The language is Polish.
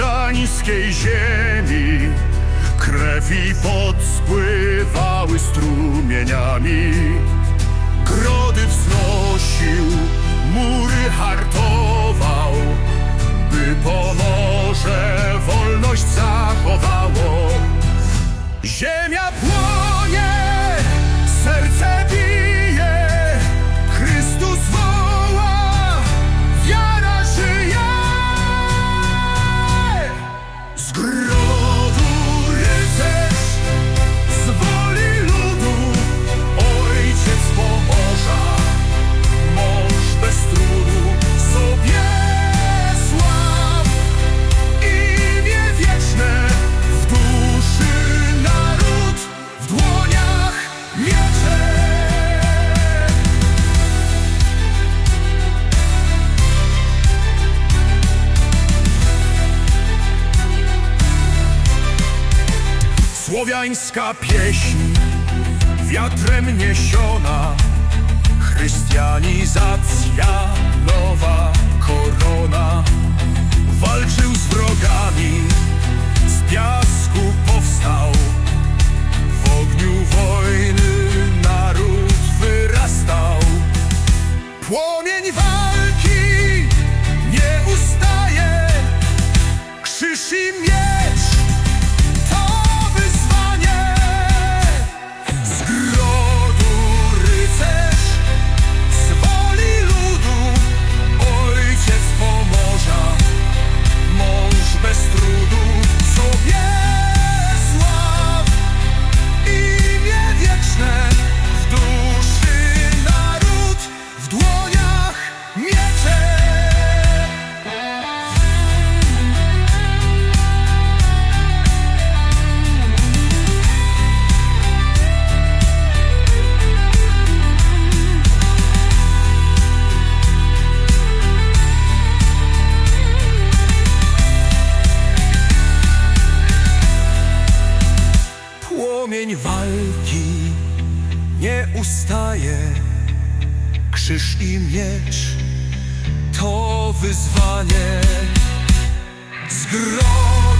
gdańskiej ziemi krew i pot spływały strumieniami. Grody wznosił, mury hartował, by Pomorze wolność zachowało. Ziemia płonie, serce bije, Chrystus woła, wiara żyje. Z grodu rycerz, z woli ludu, ojciec Pomorza, mąż bez trudu, sobie sław, imię wieczne w duszy naród, w dłoniach miecze. Słowiańska pieśń, wiatrem niesiona, chrystianizacja, nowa korona. Walczył z wrogami, z piasku powstał, w ogniu wojny naród wyrastał. Płomień walki nie ustaje, krzyż i miecz to wyzwanie. Z grodu rycerz, z woli ludu, ojciec Pomorza, mąż bez trudu, sobie sław, imię wieczne w duszy naród, w dłoniach miecze. Płomień walki nie ustaje, krzyż i miecz to wyzwanie. Z grodu